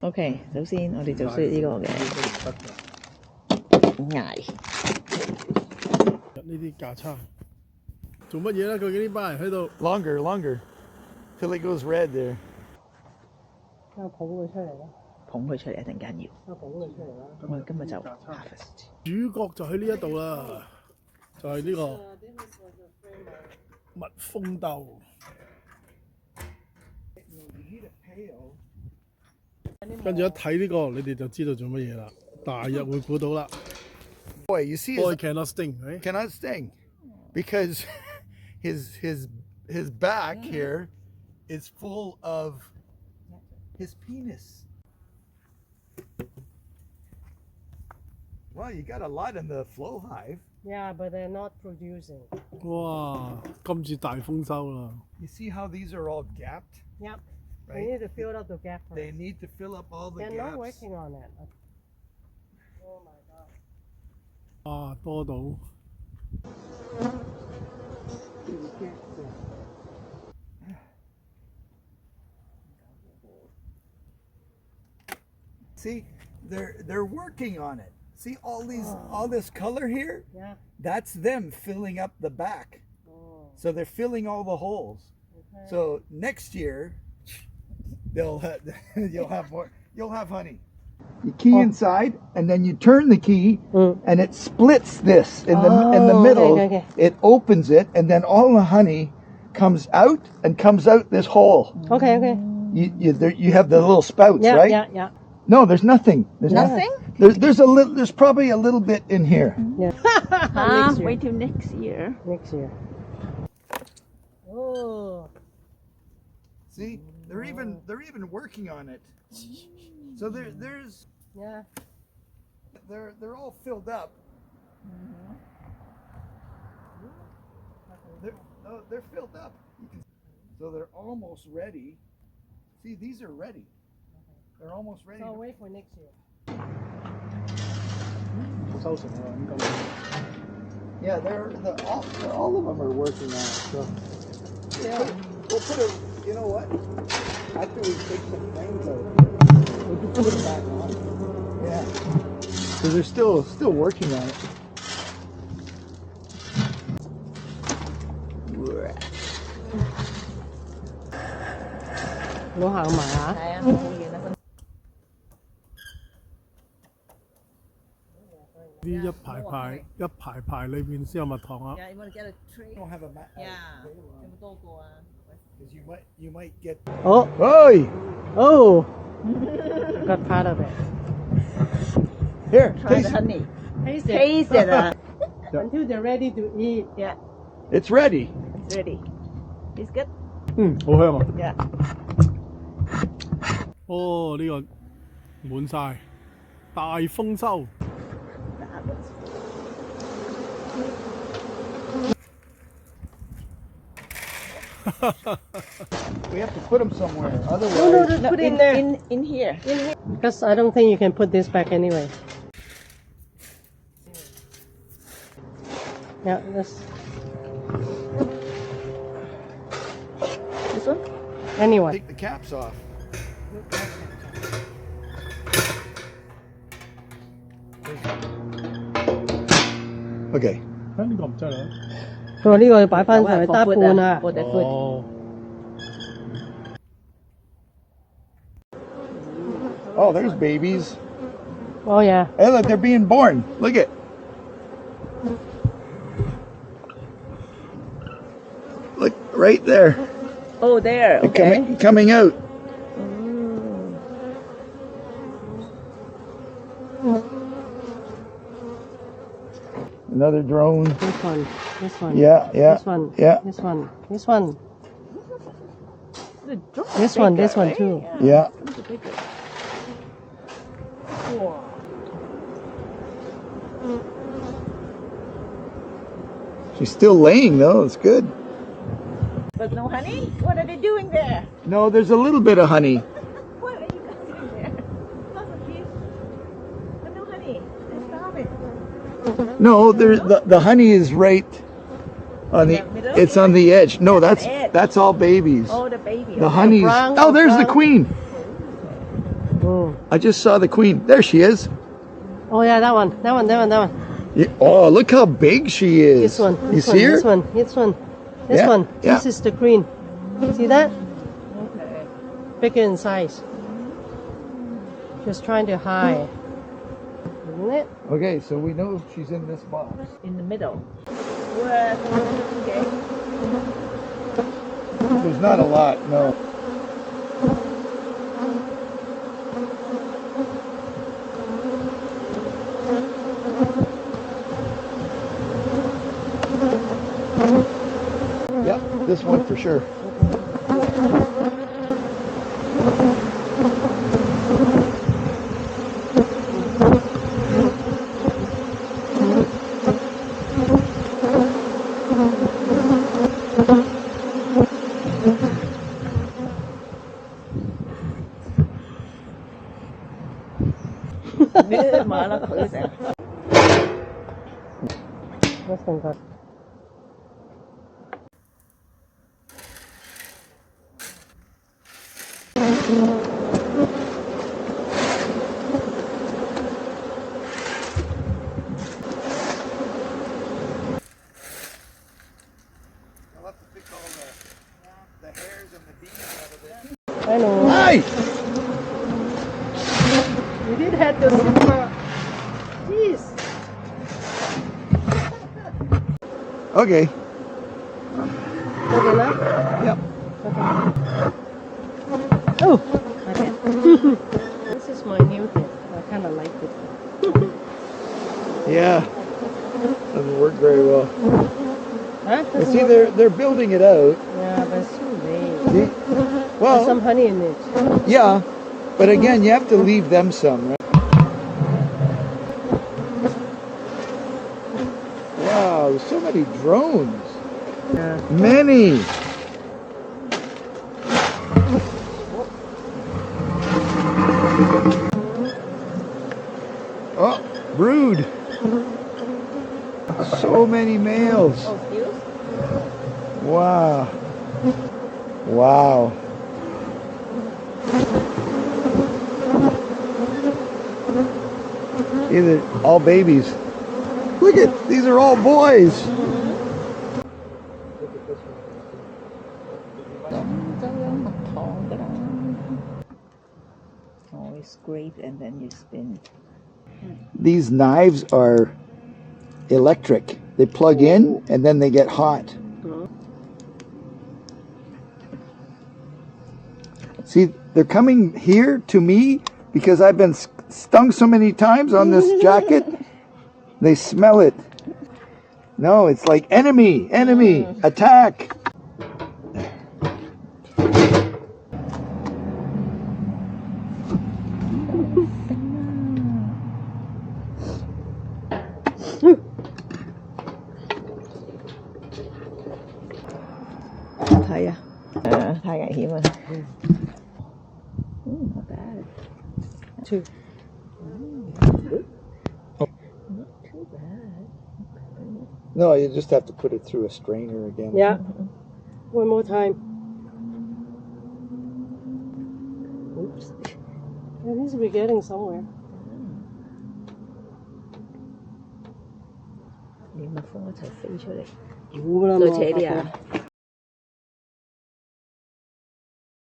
OK， 首先我哋就需要呢個嘅艾。呢啲架撐做乜嘢咧？究竟呢班人喺度 longer till it goes red there。捧佢出嚟啦！捧佢出嚟一陣間要。捧佢出嚟啦！我哋今日就 harvest。主角就喺呢一度啦，就係呢個蜜蜂竇。跟住一睇呢個，你哋就知道做乜嘢啦，大約會估到啦。Boy, you see, Boy cannot sting, right? Cannot sting, because his back here is full of his penis. Well, you got a lot in the flow hive. Yeah, but they're not producing. 哇，今次大豐收啦！ You see how these are all gapped? Yep. Right? They need to fill up the gap first. They need to fill up all the They're gaps. not working on it. Oh my god. 哇，多到 See, they're working on it. See all this color here? Yeah. That's them filling up the back. Oh. So they're filling all the holes. Okay. So next year, you'll have honey. You key inside, and then you turn the key, and it splits this in the middle. Okay. It opens it, and then all the honey comes out this hole. Okay. You have the little spouts, Yeah, right? yeah. No, there's nothing. There's Nothing? There's probably a little bit in here. Yeah. Ah, wait till next year. Next year. Oh. See, they're even working on it. So there's Yeah. they're all filled up. They're filled up. So they're almost ready. See, these are ready. They're almost ready. So wait for next year. 收成啦，咁 Yeah, all of them are working on it. So yeah, we'll put it. You know what? After we take some things out, we can put it back on. Yeah, because they're still working on it. 攞行埋啊！係啊，好遠啊！呢一排裏邊先有蜜糖啊！ Yeah, you want to get a tree? Don't have a map. Yeah. 有冇多個啊？ Because you might get. Oh. Oi! Oh. Got part of it. Here, Try taste the it. honey. Taste it. Taste it 啊 Until they're ready to eat. Yeah, It's ready. it's ready. It's good. 好香啊！ Yeah. 哦，呢個滿晒，大豐收。 We have to put them somewhere. Otherwise, No, just put it in there. In here. Because I don't think you can put this back anyway. Yeah, this This one? anyway. take the caps off. Okay. 呢個唔真係。 佢話呢個要擺翻上去得一半啦。 For the food. 哦。 Oh, there's babies. Oh yeah. Hey, look, they're being born. Look it. Look right there. Oh, there. Okay. Coming out. Another drone. This one. This one. Yeah. This one. Yeah. This one. This one. The drone is This one. bigger, This one right? too. Yeah. It's bigger. She's still laying though. It's good. But no honey? What are they doing there? No, there's a little bit of honey. What are you guys doing there? Lots of fish. But no honey. They're starving. No, the honey is right on the. middle? It's on the edge. No, That's the edge. that's all babies. Oh, the baby. The honey's. brown, Oh, there's the brown. queen. Oh. I just saw the queen. There she is. Oh yeah, that one. Yeah. Oh, look how big she is. This one. You see her? This one. This Yeah, one. yeah. This is the queen. See that? Bigger in size. Just trying to hide. Isn't it? Okay, so we know she's in this box. In the middle. Where? Okay. There's not a lot, no. Yep, this one for sure. Mở nó thử xem. This one got. I'll have to pick all the hairs and the bees out of it. I know. Hi! You did have to super. Jeez. Okay. Good enough? Yep. Oh. Okay. This is my new thing. I kind of like it. Yeah. Doesn't work very well. Huh? But see, they're building it out. Yeah, but it's too late. See? There's Well, some honey in it. yeah. But again, you have to leave them some, right? Wow, there's so many drones. Yeah. Many. Oh, brood. So many males. Oh, excuse? Wow. Wow. Either all babies. Look at, these are all boys. Oh, it's scrape and then you spin. These knives are electric. They plug in and then they get hot. See, they're coming here to me because I've been stung so many times on this jacket. They smell it. No, it's like enemy, attack. Thấy à? Thấy nguy hiểm rồi. Not bad. Two. Not too bad. No, you just have to put it through a strainer again. Yeah. One more time. Oops. At least we're getting somewhere. Nếu mà phun có thể phi 出嚟， Đủ lắm對 rồi, 這啲 Papa. 啊。